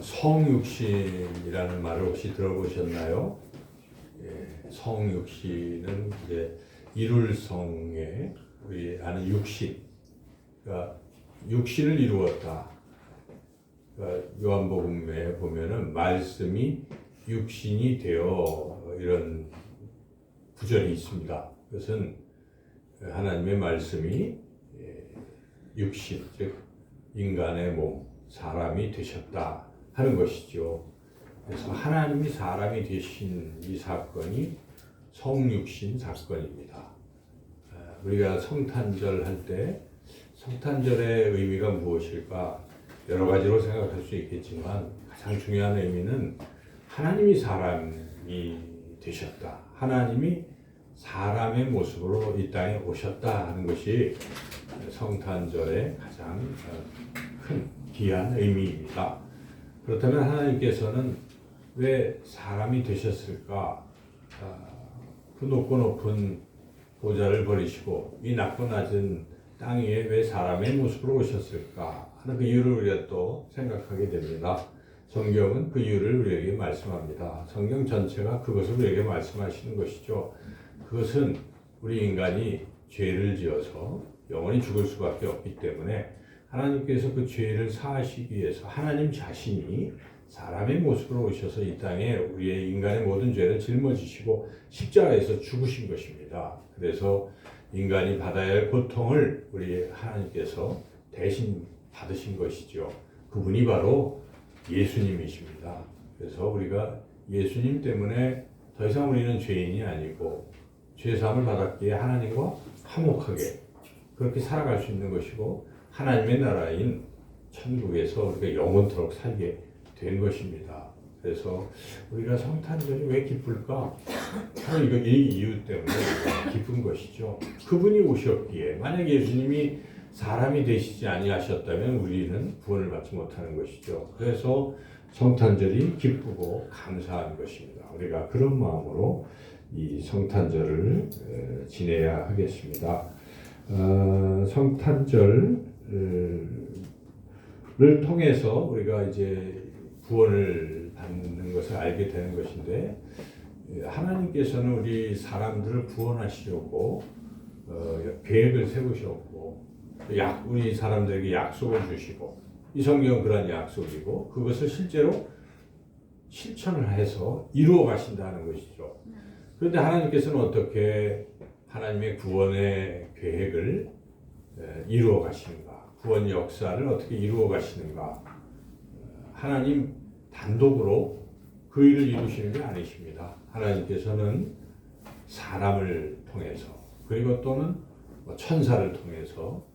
성육신이라는 말을 혹시 들어보셨나요? 예, 성육신은 이제 이룰성에 우리 아는 육신, 그러니까 육신을 이루었다. 그러니까 요한복음에 보면은 말씀이 육신이 되어 이런 구절이 있습니다. 그것은 하나님의 말씀이 육신, 즉 인간의 몸, 사람이 되셨다 하는 것이죠. 그래서 하나님이 사람이 되신 이 사건이 성육신 사건입니다. 우리가 성탄절 할 때 성탄절의 의미가 무엇일까? 여러 가지로 생각할 수 있겠지만 가장 중요한 의미는 하나님이 사람이 되셨다. 하나님이 사람의 모습으로 이 땅에 오셨다 하는 것이 성탄절의 가장 큰 귀한 의미입니다. 그렇다면 하나님께서는 왜 사람이 되셨을까? 그 높고 높은 보좌를 버리시고 이 낮고 낮은 땅 위에 왜 사람의 모습으로 오셨을까 하는 그 이유를 우리가 또 생각하게 됩니다. 성경은 그 이유를 우리에게 말씀합니다. 성경 전체가 그것을 우리에게 말씀하시는 것이죠. 그것은 우리 인간이 죄를 지어서 영원히 죽을 수밖에 없기 때문에 하나님께서 그 죄를 사하시기 위해서 하나님 자신이 사람의 모습으로 오셔서 이 땅에 우리의 인간의 모든 죄를 짊어지시고 십자가에서 죽으신 것입니다. 그래서 인간이 받아야 할 고통을 우리 하나님께서 대신 받으신 것이죠. 그분이 바로 예수님이십니다. 그래서 우리가 예수님 때문에 더 이상 우리는 죄인이 아니고 죄사함을 받았기에 하나님과 화목하게 그렇게 살아갈 수 있는 것이고 하나님의 나라인 천국에서 우리가 영원토록 살게 된 것입니다. 그래서 우리가 성탄절이 왜 기쁠까? 바로 이 이유 때문에 기쁜 것이죠. 그분이 오셨기에 만약 예수님이 사람이 되시지 아니하셨다면 우리는 구원을 받지 못하는 것이죠. 그래서 성탄절이 기쁘고 감사한 것입니다. 우리가 그런 마음으로 이 성탄절을 지내야 하겠습니다. 성탄절을 통해서 우리가 이제 구원을 받는 것을 알게 되는 것인데 하나님께서는 우리 사람들을 구원하시려고 계획을 세우셨고 우리 사람들에게 약속을 주시고 이 성경은 그런 약속이고 그것을 실제로 실천을 해서 이루어 가신다는 것이죠. 그런데 하나님께서는 어떻게 하나님의 구원의 계획을 이루어 가시는가? 구원 역사를 어떻게 이루어 가시는가? 하나님 단독으로 그 일을 이루시는 게 아니십니다. 하나님께서는 사람을 통해서 그리고 또는 천사를 통해서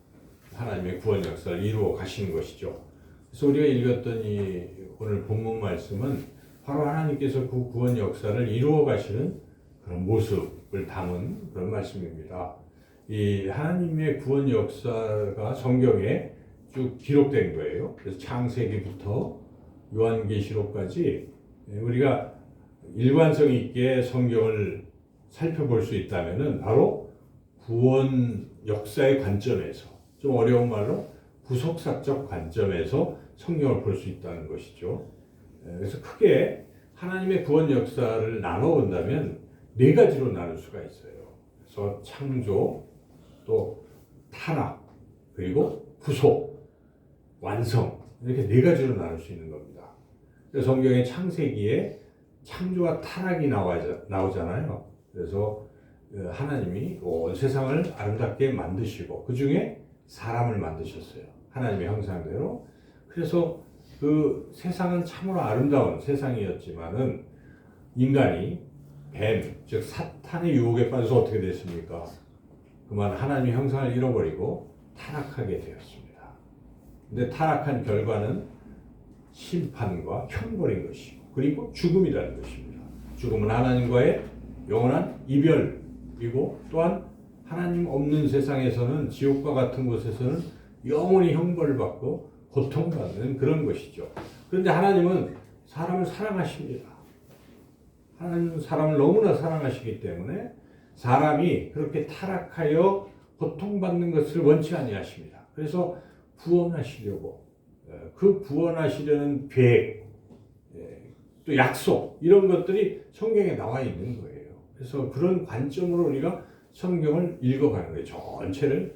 하나님의 구원 역사를 이루어 가시는 것이죠. 그래서 우리가 읽었던 이 오늘 본문 말씀은 바로 하나님께서 그 구원 역사를 이루어 가시는 그런 모습을 담은 그런 말씀입니다. 이 하나님의 구원 역사가 성경에 쭉 기록된 거예요. 그래서 창세기부터 요한계시록까지 우리가 일관성 있게 성경을 살펴볼 수 있다면은 바로 구원 역사의 관점에서 좀 어려운 말로 구속사적 관점에서 성경을 볼 수 있다는 것이죠. 그래서 크게 하나님의 구원 역사를 나눠 본다면 네 가지로 나눌 수가 있어요. 그래서 창조, 또 타락, 그리고 구속, 완성 이렇게 네 가지로 나눌 수 있는 겁니다. 그래서 성경의 창세기에 창조와 타락이 나오잖아요. 그래서 하나님이 온 세상을 아름답게 만드시고 그 중에 사람을 만드셨어요. 하나님의 형상대로. 그래서 그 세상은 참으로 아름다운 세상이었지만은 인간이 뱀, 즉 사탄의 유혹에 빠져서 어떻게 됐습니까? 그만 하나님의 형상을 잃어버리고 타락하게 되었습니다. 근데 타락한 결과는 심판과 형벌인 것이고 그리고 죽음이라는 것입니다. 죽음은 하나님과의 영원한 이별이고 또한 하나님 없는 세상에서는 지옥과 같은 곳에서는 영원히 형벌을 받고 고통받는 그런 것이죠. 그런데 하나님은 사람을 사랑하십니다. 하나님은 사람을 너무나 사랑하시기 때문에 사람이 그렇게 타락하여 고통받는 것을 원치 아니하십니다. 그래서 구원하시려고 그 구원하시려는 계획 또 약속 이런 것들이 성경에 나와 있는 거예요. 그래서 그런 관점으로 우리가 성경을 읽어가는 거예요. 전체를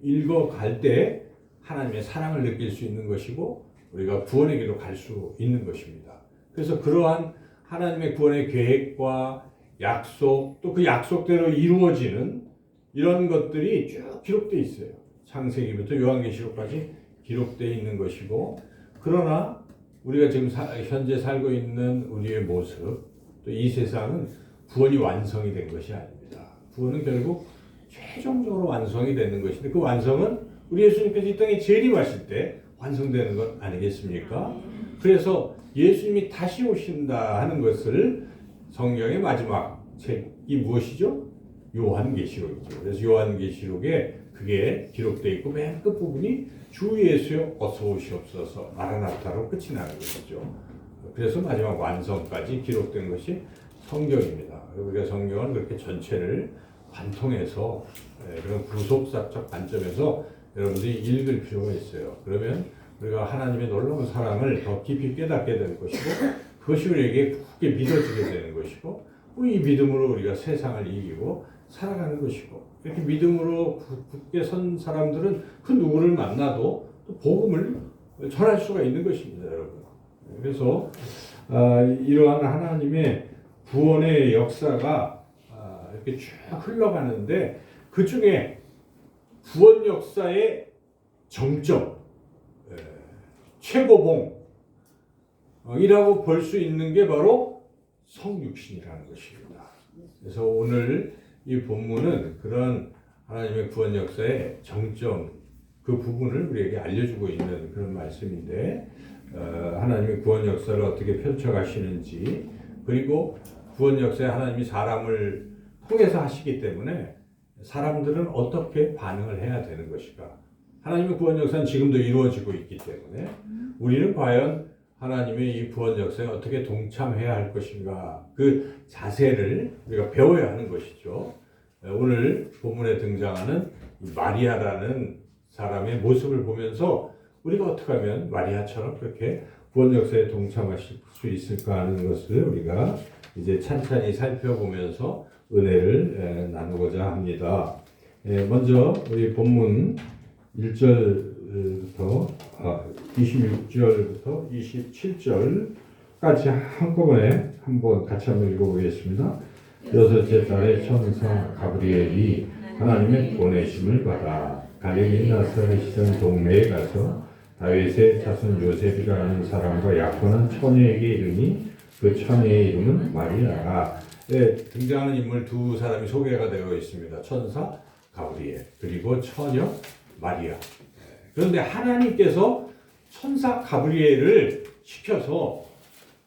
읽어갈 때 하나님의 사랑을 느낄 수 있는 것이고 우리가 구원의 길로 갈 수 있는 것입니다. 그래서 그러한 하나님의 구원의 계획과 약속 또 그 약속대로 이루어지는 이런 것들이 쭉 기록되어 있어요. 창세기부터 요한계시록까지 기록되어 있는 것이고 그러나 우리가 지금 현재 살고 있는 우리의 모습 또 이 세상은 구원이 완성이 된 것이 아닙니다. 구원은 결국 최종적으로 완성이 되는 것인데 그 완성은 우리 예수님께서 이 땅에 재림하실 때 완성되는 것 아니겠습니까? 그래서 예수님이 다시 오신다 하는 것을 성경의 마지막 책이 무엇이죠? 요한계시록이죠. 그래서 요한계시록에 그게 기록되어 있고 맨 끝부분이 주 예수여 어서 오시옵소서 마라나타로 끝이 나는 것이죠. 그래서 마지막 완성까지 기록된 것이 성경입니다. 우리가 성경은 그렇게 전체를 관통해서 그런 구속사적 관점에서 여러분들이 읽을 필요가 있어요. 그러면 우리가 하나님의 놀라운 사랑을 더 깊이 깨닫게 될 것이고 그것이 우리에게 굳게 믿어지게 되는 것이고 이 믿음으로 우리가 세상을 이기고 살아가는 것이고 이렇게 믿음으로 굳게 선 사람들은 그 누구를 만나도 또 복음을 전할 수가 있는 것입니다, 여러분. 그래서 이러한 하나님의 구원의 역사가 이렇게 쭉 흘러가는데 그 중에 구원 역사의 정점, 최고봉이라고 볼 수 있는 게 바로 성육신이라는 것입니다. 그래서 오늘 이 본문은 그런 하나님의 구원 역사의 정점, 그 부분을 우리에게 알려주고 있는 그런 말씀인데 하나님의 구원 역사를 어떻게 펼쳐가시는지 그리고 구원 역사에 하나님이 사람을 통해서 하시기 때문에 사람들은 어떻게 반응을 해야 되는 것일까? 하나님의 구원 역사는 지금도 이루어지고 있기 때문에 우리는 과연 하나님의 이 구원 역사에 어떻게 동참해야 할 것인가? 그 자세를 우리가 배워야 하는 것이죠. 오늘 본문에 등장하는 마리아라는 사람의 모습을 보면서 우리가 어떻게 하면 마리아처럼 그렇게 구원 역사에 동참하실 수 있을까 하는 것을 우리가 이제 찬찬히 살펴보면서 은혜를 나누고자 합니다. 먼저 우리 본문 1절부터 26절부터 27절까지 한꺼번에 한번 같이 한번 읽어보겠습니다. 여섯째 달에 천사 가브리엘이 하나님의 보내심을 받아 갈릴리 나사렛이던 동네에 가서 다윗의 자손 요셉이라는 사람과 약혼한 처녀에게 이르니 그 처녀의 이름은 마리아라. 등장하는 인물 두 사람이 소개가 되어 있습니다. 천사 가브리엘 그리고 처녀 마리아. 그런데 하나님께서 천사 가브리엘을 시켜서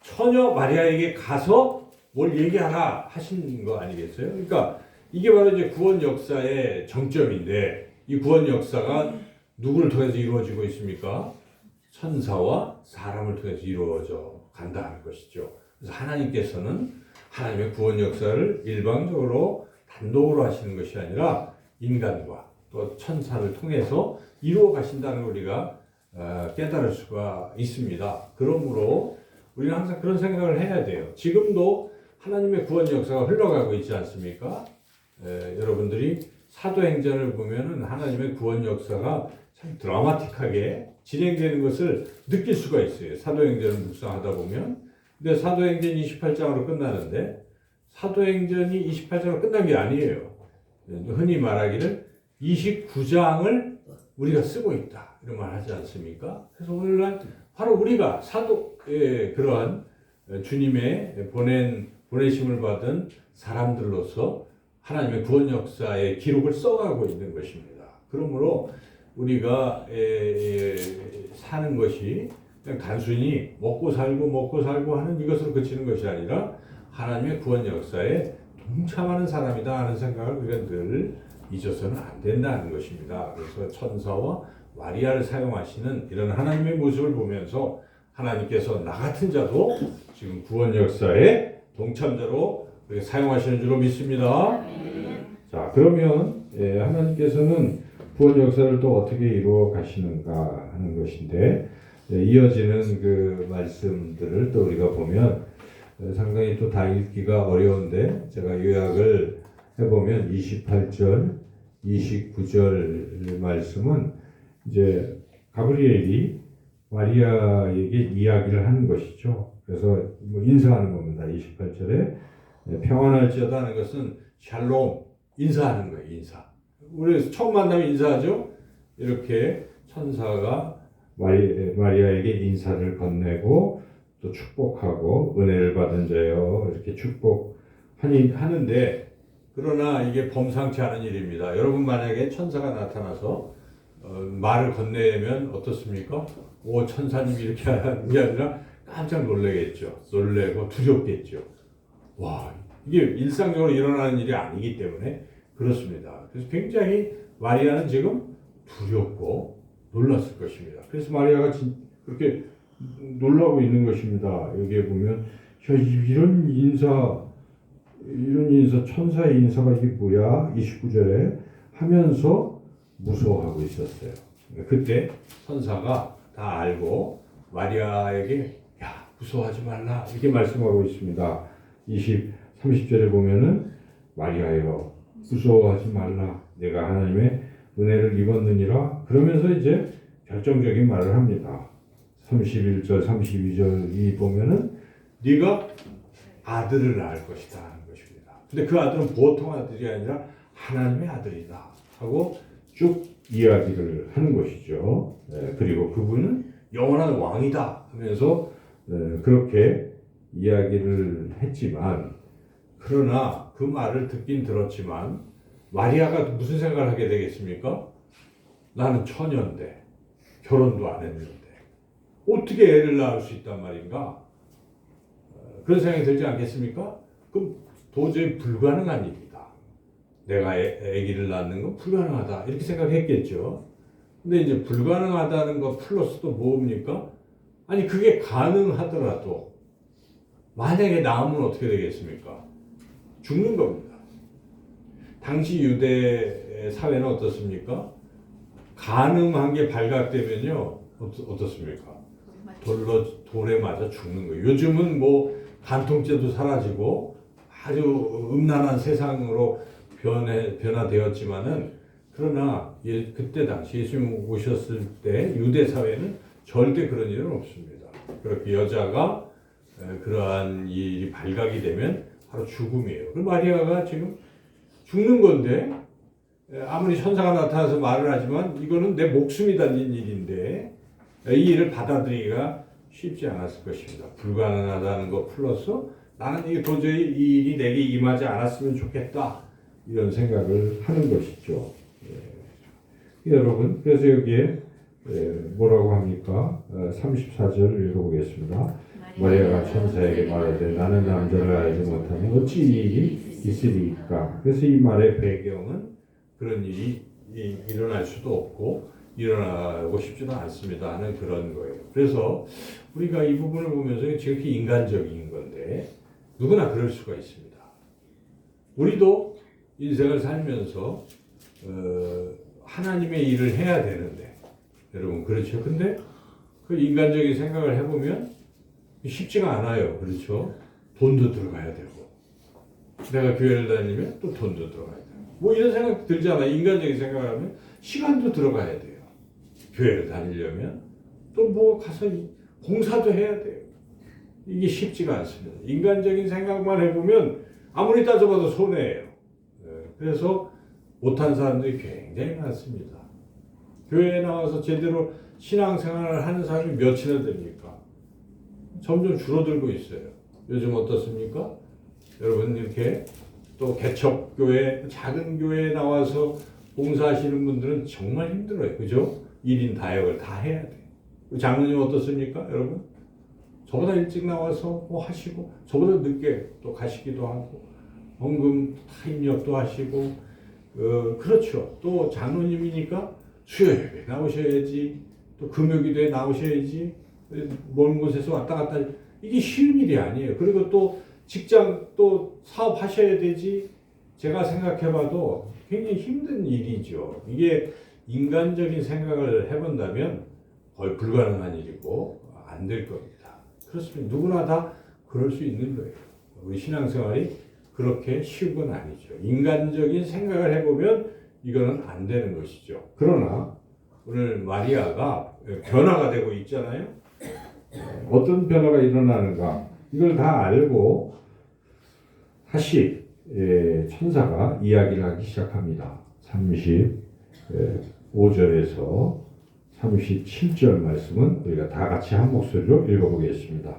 처녀 마리아에게 가서 뭘 얘기하라 하신 거 아니겠어요? 그러니까 이게 바로 이제 구원 역사의 정점인데 이 구원 역사가 누구를 통해서 이루어지고 있습니까? 천사와 사람을 통해서 이루어져 간다는 것이죠. 그래서 하나님께서는 하나님의 구원 역사를 일방적으로 단독으로 하시는 것이 아니라 인간과 또 천사를 통해서 이루어 가신다는 우리가 깨달을 수가 있습니다. 그러므로 우리는 항상 그런 생각을 해야 돼요. 지금도 하나님의 구원 역사가 흘러가고 있지 않습니까? 여러분들이 사도행전을 보면은 하나님의 구원 역사가 참 드라마틱하게 진행되는 것을 느낄 수가 있어요. 사도행전을 묵상하다 보면. 근데 사도행전 28장으로 끝나는데 사도행전이 28장으로 끝난 게 아니에요. 흔히 말하기를 29장을 우리가 쓰고 있다. 이런 말 하지 않습니까? 그래서 오늘날 바로 우리가 사도의 그러한 주님의 보내심을 받은 사람들로서 하나님의 구원 역사의 기록을 써가고 있는 것입니다. 그러므로 우리가 사는 것이 그냥 단순히 먹고 살고 하는 이것으로 그치는 것이 아니라 하나님의 구원 역사에 동참하는 사람이다 하는 생각을 우리가 늘 잊어서는 안 된다는 것입니다. 그래서 천사와 마리아를 사용하시는 이런 하나님의 모습을 보면서 하나님께서 나 같은 자도 지금 구원 역사에 동참자로 사용하시는 줄로 믿습니다. 자, 그러면 하나님께서는 구원 역사를 또 어떻게 이루어 가시는가 하는 것인데 이어지는 그 말씀들을 또 우리가 보면 상당히 또 다 읽기가 어려운데 제가 요약을 해보면 28절, 29절 말씀은 이제 가브리엘이 마리아에게 이야기를 하는 것이죠. 그래서 뭐 인사하는 겁니다. 28절에 평안할지어다 하는 것은 샬롬, 인사하는 거예요. 인사. 우리 처음 만나면 인사하죠. 이렇게 천사가 마리아에게 인사를 건네고 또 축복하고 은혜를 받은 자여 이렇게 축복하는데 그러나 이게 범상치 않은 일입니다. 여러분 만약에 천사가 나타나서 말을 건네면 어떻습니까? 오, 천사님이 이렇게 하는 게 아니라 깜짝 놀라겠죠. 놀래고 두렵겠죠. 와, 이게 일상적으로 일어나는 일이 아니기 때문에 그렇습니다. 그래서 굉장히 마리아는 지금 두렵고 놀랐을 것입니다. 그래서 마리아가 그렇게 놀라고 있는 것입니다. 여기에 보면 이런 인사, 천사의 인사가 이게 뭐야? 29절에 하면서 무서워하고 있었어요. 그때 천사가 다 알고 마리아에게 야, 무서워하지 말라 이렇게 말씀하고 있습니다. 30절에 보면은 마리아여 무서워하지 말라 내가 하나님의 은혜를 입었느니라 그러면서 이제 결정적인 말을 합니다. 31절 32절이 보면은 네가 아들을 낳을 것이다 하는 것입니다. 근데 그 아들은 보통 아들이 아니라 하나님의 아들이다 하고 쭉 이야기를 하는 것이죠. 그리고 그분은 영원한 왕이다 하면서 그렇게 이야기를 했지만 그러나 그 말을 듣긴 들었지만 마리아가 무슨 생각을 하게 되겠습니까? 나는 처녀인데 결혼도 안 했는데 어떻게 애를 낳을 수 있단 말인가? 그런 생각이 들지 않겠습니까? 그럼 도저히 불가능한 일이다. 내가 아기를 낳는 건 불가능하다. 이렇게 생각했겠죠. 근데 이제 불가능하다는 거 플러스 또 뭡니까? 아니 그게 가능하더라도 만약에 낳으면 어떻게 되겠습니까? 죽는 겁니다. 당시 유대 사회는 어떻습니까? 가능한 게 발각되면요 어떻습니까? 돌에 맞아 죽는 거예요. 요즘은 뭐 간통죄도 사라지고 아주 음란한 세상으로 변화되었지만은 그러나 그때 당시 예수님 오셨을 때 유대 사회는 절대 그런 일은 없습니다. 그렇게 여자가 그러한 일이 발각이 되면 바로 죽음이에요. 그 마리아가 지금 죽는 건데 아무리 천사가 나타나서 말을 하지만 이거는 내 목숨이 달린 일인데 이 일을 받아들이기가 쉽지 않았을 것입니다. 불가능하다는 것 플러스 나는 이게 도저히 이 일이 내게 임하지 않았으면 좋겠다 이런 생각을 하는 것이죠. 여러분 그래서 여기에 뭐라고 합니까? 34절 읽어보겠습니다. 마리아가 천사에게 말하되 나는 남자를 알지 못하니 어찌 이 일이 있으리까? 그래서 이 말의 배경은 그런 일이 일어날 수도 없고 일어나고 싶지도 않습니다 하는 그런 거예요. 그래서 우리가 이 부분을 보면서 지극히 인간적인 건데 누구나 그럴 수가 있습니다. 우리도 인생을 살면서 하나님의 일을 해야 되는데 여러분 그렇죠? 근데 그 인간적인 생각을 해보면 쉽지가 않아요. 그렇죠? 돈도 들어가야 되고 내가 교회를 다니면 또 돈도 들어가야 되고 뭐 이런 생각 들잖아요. 인간적인 생각을 하면 시간도 들어가야 돼요. 교회를 다니려면 또 뭐 가서 공사도 해야 돼요. 이게 쉽지가 않습니다. 인간적인 생각만 해보면 아무리 따져봐도 손해예요. 그래서 못한 사람들이 굉장히 많습니다. 교회에 나와서 제대로 신앙생활을 하는 사람이 몇이나 됩니까? 점점 줄어들고 있어요. 요즘 어떻습니까? 여러분 이렇게 또 개척교회, 작은 교회에 나와서 봉사하시는 분들은 정말 힘들어요. 그죠? 1인 다역을 다 해야 돼요. 장로님 어떻습니까? 여러분? 저보다 일찍 나와서 뭐 하시고 저보다 늦게 또 가시기도 하고 헌금 다 입력도 하시고 그렇죠. 또 장로님이니까 수요예배 나오셔야지 또 금요기도에 나오셔야지 먼 곳에서 왔다 갔다 이게 쉬운 일이 아니에요. 그리고 또 직장 또 사업하셔야 되지 제가 생각해봐도 굉장히 힘든 일이죠. 이게 인간적인 생각을 해본다면 거의 불가능한 일이고 안 될 겁니다. 그렇습니다. 누구나 다 그럴 수 있는 거예요. 우리 신앙생활이 그렇게 쉬운 건 아니죠. 인간적인 생각을 해보면 이거는 안 되는 것이죠. 그러나 오늘 마리아가 변화가 되고 있잖아요. 어떤 변화가 일어나는가 이걸 다 알고 다시 천사가 이야기를 하기 시작합니다. 35절에서 37절 말씀은 우리가 다 같이 한 목소리로 읽어보겠습니다.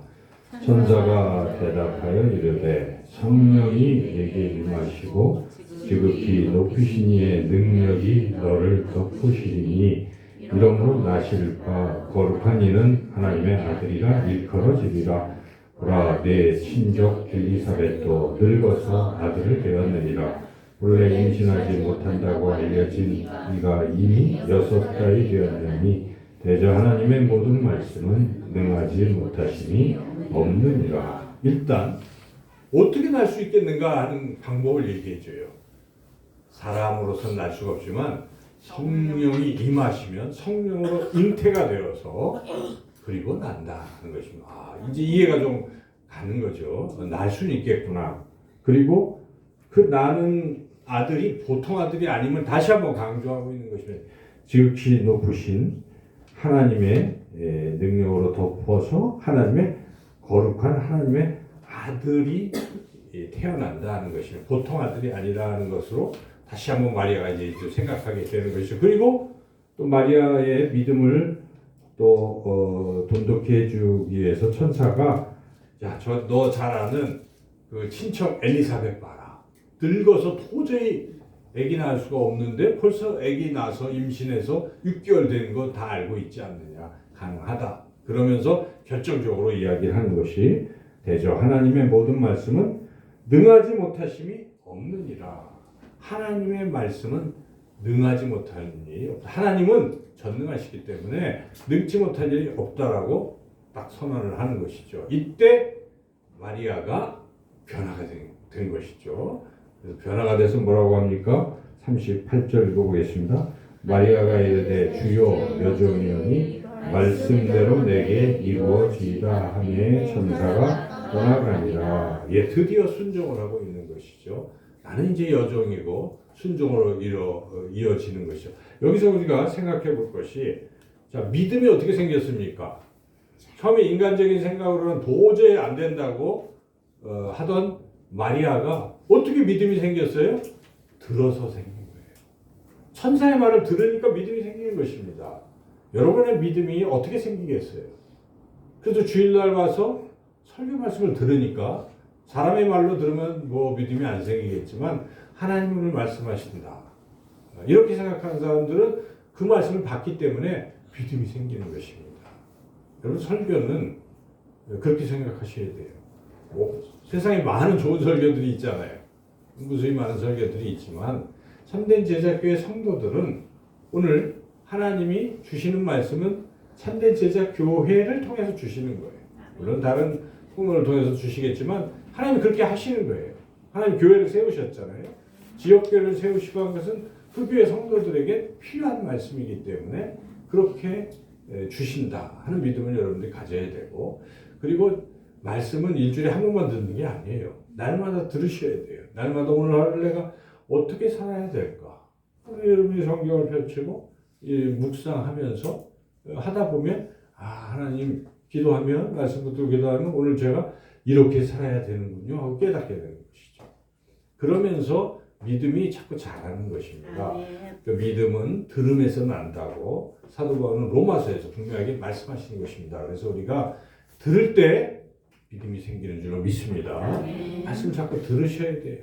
천사가 대답하여 이르되 성령이 내게 임하시고 지극히 높으신 이의 능력이 너를 덮으시리니 이러므로 나실 바 거룩한 이는 하나님의 아들이라 일컬어지리라. 보라 내 친족 엘리사벳도 늙어서 아들을 배었느니라. 원래 임신하지 못한다고 알려진 이가 이미 6달이 되었느니 대저 하나님의 모든 말씀은 능하지 못하심이 없느니라. 일단 어떻게 날 수 있겠는가 하는 방법을 얘기해줘요. 사람으로서는 날 수가 없지만 성령이 임하시면 성령으로 잉태가 되어서 그리고 난다 하는 것입니다. 이제 이해가 좀 가는 거죠. 날 수는 있겠구나. 그리고 그 나는 아들이 보통 아들이 아니면 다시 한번 강조하고 있는 것입니다. 지극히 높으신 하나님의 능력으로 덮어서 하나님의 거룩한 하나님의 아들이 태어난다는 것입니다. 보통 아들이 아니라는 것으로 다시 한번 마리아가 이제 생각하게 되는 것이죠. 그리고 또 마리아의 믿음을 또 돈독히 해주기 위해서 천사가 너 잘 아는 그 친척 엘리사벳 봐라. 늙어서 도저히 아기 낳을 수가 없는데 벌써 아기 낳아서 임신해서 6개월 된 거 다 알고 있지 않느냐. 가능하다. 그러면서 결정적으로 이야기를 하는 것이 대저 하나님의 모든 말씀은 능하지 못하심이 없느니라. 하나님의 말씀은 능하지 못할 일이 없다. 하나님은 전능하시기 때문에 능지 못할 일이 없다라고 딱 선언을 하는 것이죠. 이때 마리아가 변화가 된 것이죠. 그래서 변화가 돼서 뭐라고 합니까? 38절 읽어보겠습니다. 마리아가 이르되 주여 여종이오니 말씀대로 내게 이루어지이다 하매 천사가 떠나가니라. 드디어 순종을 하고 있는 것이죠. 나는 이제 여종이고 순종으로 이어지는 것이죠. 여기서 우리가 생각해 볼 것이 믿음이 어떻게 생겼습니까? 처음에 인간적인 생각으로는 도저히 안 된다고 하던 마리아가 어떻게 믿음이 생겼어요? 들어서 생긴 거예요. 천사의 말을 들으니까 믿음이 생기는 것입니다. 여러분의 믿음이 어떻게 생기겠어요? 그래서 주일날 와서 설교 말씀을 들으니까 사람의 말로 들으면 뭐 믿음이 안 생기겠지만 하나님을 말씀하신다. 이렇게 생각하는 사람들은 그 말씀을 받기 때문에 믿음이 생기는 것입니다. 여러분 설교는 그렇게 생각하셔야 돼요. 세상에 많은 좋은 설교들이 있잖아요. 무수히 많은 설교들이 있지만 참된 제자교회 성도들은 오늘 하나님이 주시는 말씀은 참된 제자교회를 통해서 주시는 거예요. 물론 다른 부모를 통해서 주시겠지만 하나님이 그렇게 하시는 거예요. 하나님 교회를 세우셨잖아요. 지역교회를 세우시고 한 것은 그 교회 성도들에게 필요한 말씀이기 때문에 그렇게 주신다 하는 믿음을 여러분들이 가져야 되고, 그리고 말씀은 일주일에 한 번만 듣는 게 아니에요. 날마다 들으셔야 돼요. 날마다 오늘 하루를 내가 어떻게 살아야 될까? 여러분이 성경을 펼치고 묵상하면서 하다 보면 하나님 기도하면 말씀 붙들고 기도하면 오늘 제가 이렇게 살아야 되는군요 하고 깨닫게 되는 것이죠. 그러면서 믿음이 자꾸 자라는 것입니다. 그 믿음은 들음에서 난다고 사도 바울은 로마서에서 분명하게 말씀하시는 것입니다. 그래서 우리가 들을 때 믿음이 생기는 줄로 믿습니다. 말씀 자꾸 들으셔야 돼요.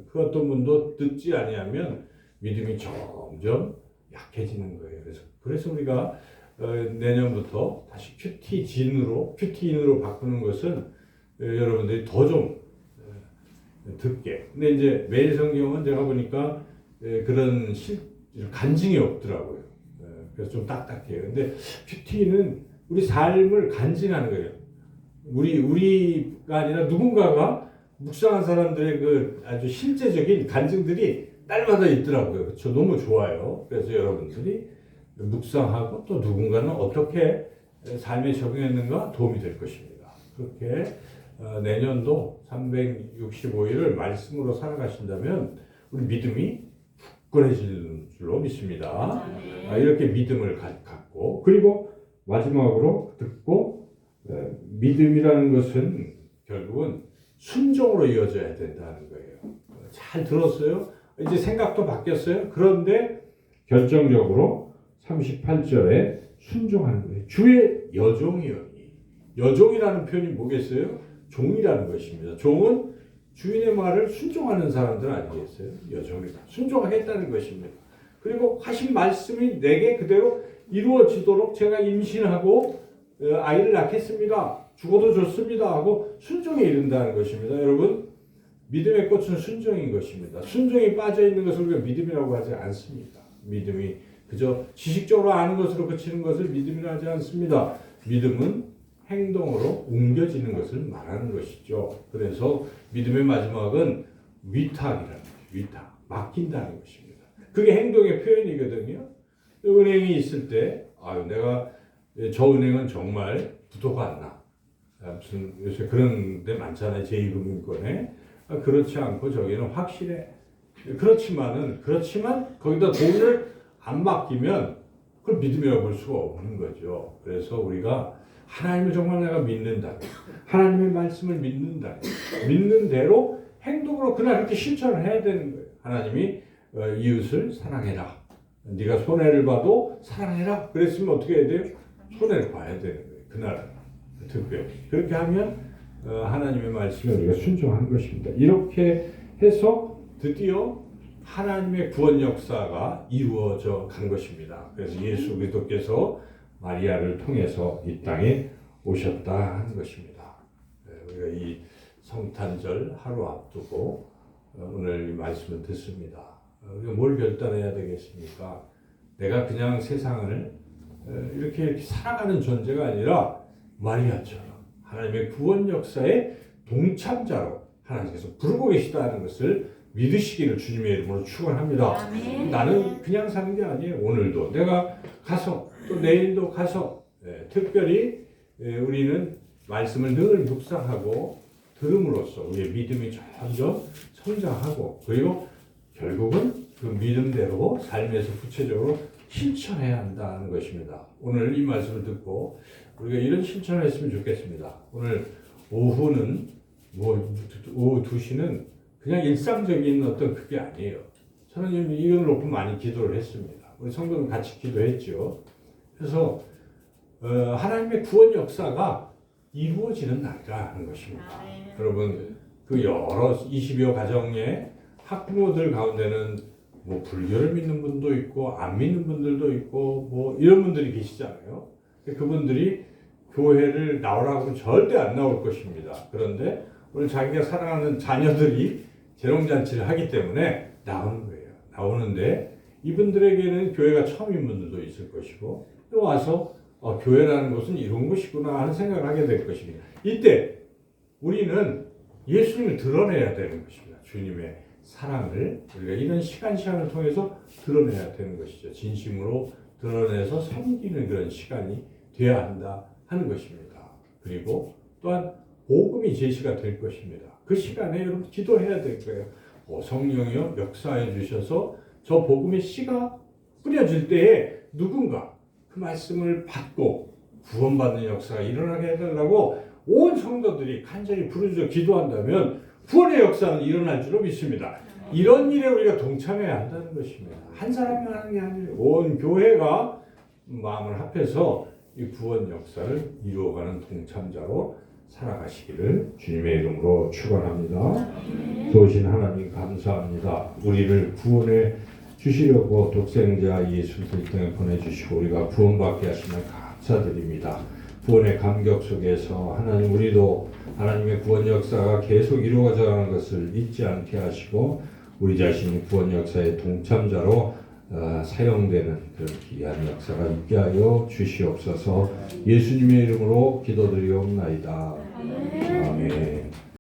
그 어떤 분도 듣지 아니하면 믿음이 점점 약해지는 거예요. 그래서 우리가 내년부터 다시 큐티인으로 바꾸는 것은 여러분들이 더 좀 듣게. 근데 이제 매일 성경은 제가 보니까 그런 간증이 없더라고요. 그래서 좀 딱딱해요. 근데 큐티는 우리 삶을 간증하는 거예요. 우리가 아니라 누군가가 묵상한 사람들의 그 아주 실제적인 간증들이 날마다 있더라고요. 그렇죠? 너무 좋아요. 그래서 여러분들이 묵상하고 또 누군가는 어떻게 삶에 적용했는가 도움이 될 것입니다. 그렇게 내년도 365일을 말씀으로 살아가신다면 우리 믿음이 굳건해질 줄로 믿습니다. 이렇게 믿음을 갖고 그리고 마지막으로 듣고 믿음이라는 것은 결국은 순종으로 이어져야 된다는 거예요. 잘 들었어요? 이제 생각도 바뀌었어요? 그런데 결정적으로 38절에 순종하는 거예요. 주의 여종이여니. 여종이라는 표현이 뭐겠어요? 종이라는 것입니다. 종은 주인의 말을 순종하는 사람들 아니겠어요? 여종이다. 순종하겠다는 것입니다. 그리고 하신 말씀이 내게 그대로 이루어지도록 제가 임신하고 아이를 낳겠습니다. 죽어도 좋습니다. 하고 순종에 이른다는 것입니다. 여러분, 믿음의 꽃은 순종인 것입니다. 순종이 빠져있는 것을 우리가 믿음이라고 하지 않습니다. 믿음이 그저 지식적으로 아는 것으로 그치는 것을 믿음이라 하지 않습니다. 믿음은 행동으로 옮겨지는 것을 말하는 것이죠. 그래서 믿음의 마지막은 위탁이라는 거예요. 위탁, 맡긴다는 것입니다. 그게 행동의 표현이거든요. 은행이 있을 때 내가 저 은행은 정말 부도가 안 나. 무슨 요새 그런 데 많잖아요. 제2금융권에. 그렇지 않고 저기는 확실해. 그렇지만 거기다 돈을 안 맡기면 그걸 믿음이라고 볼 수가 없는 거죠. 그래서 우리가 하나님을 정말 내가 믿는다. 하나님의 말씀을 믿는다. 믿는 대로 행동으로 그날 그렇게 실천을 해야 되는 거예요. 하나님이 이웃을 사랑해라. 네가 손해를 봐도 사랑해라. 그랬으면 어떻게 해야 돼요? 손해를 봐야 되는 거예요. 그날 특별히. 그렇게 하면 하나님의 말씀에 우리가 순종하는 것입니다. 이렇게 해서 드디어 하나님의 구원 역사가 이루어져 간 것입니다. 그래서 예수 그리스도께서 마리아를 통해서 이 땅에 오셨다 하는 것입니다. 우리가 이 성탄절 하루 앞두고 오늘 이 말씀을 듣습니다. 우리가 뭘 결단해야 되겠습니까? 내가 그냥 세상을 이렇게 살아가는 존재가 아니라 마리아처럼 하나님의 구원 역사의 동참자로 하나님께서 부르고 계시다는 것을 믿으시기를 주님의 이름으로 축원합니다. 나는 그냥 사는 게 아니에요. 오늘도 내가 가서 또 내일도 가서 특별히 우리는 말씀을 늘 묵상하고 들음으로써 우리의 믿음이 점점 성장하고 그리고 결국은 그 믿음대로 삶에서 구체적으로 실천해야 한다는 것입니다. 오늘 이 말씀을 듣고 우리가 이런 실천을 했으면 좋겠습니다. 오늘 오후는 오후 2시는 그냥 일상적인 어떤 그게 아니에요. 저는 이걸 놓고 많이 기도를 했습니다. 우리 성도는 같이 기도했죠. 그래서 하나님의 구원 역사가 이루어지는 날이라 하는 것입니다. 여러분 그 여러 20여 가정의 학부모들 가운데는 뭐 불교를 믿는 분도 있고 안 믿는 분들도 있고 뭐 이런 분들이 계시잖아요. 그분들이 교회를 나오라고 하면 절대 안 나올 것입니다. 그런데 오늘 자기가 사랑하는 자녀들이 재롱잔치를 하기 때문에 나오는 거예요. 나오는데 이분들에게는 교회가 처음인 분들도 있을 것이고 또 와서 교회라는 것은 이런 것이구나 하는 생각을 하게 될 것입니다. 이때 우리는 예수님을 드러내야 되는 것입니다. 주님의 사랑을 우리가 이런 시간을 통해서 드러내야 되는 것이죠. 진심으로 드러내서 섬기는 그런 시간이 되어야 한다 하는 것입니다. 그리고 또한 복음이 제시가 될 것입니다. 그 시간에 여러분 기도해야 될 거예요. 성령이여 역사해 주셔서 저 복음의 씨가 뿌려질 때에 누군가 그 말씀을 받고 구원받는 역사가 일어나게 해달라고 온 성도들이 간절히 부르짖어 기도한다면 구원의 역사는 일어날 줄로 믿습니다. 이런 일에 우리가 동참해야 한다는 것입니다. 한 사람이 하는 게 아니에요. 온 교회가 마음을 합해서 이 구원 역사를 이루어가는 동참자로 살아가시기를 주님의 이름으로 축원합니다. 도우신 하나님 감사합니다. 우리를 구원해 주시려고 독생자 예수를 이 땅에 보내주시고 우리가 구원받게 하시면 감사드립니다. 구원의 감격 속에서 하나님 우리도 하나님의 구원 역사가 계속 이루어져 가는 것을 잊지 않게 하시고 우리 자신이 구원 역사의 동참자로 사용되는 그런 귀한 역사가 있게 하여 주시옵소서. 예수님의 이름으로 기도드리옵나이다. 아멘.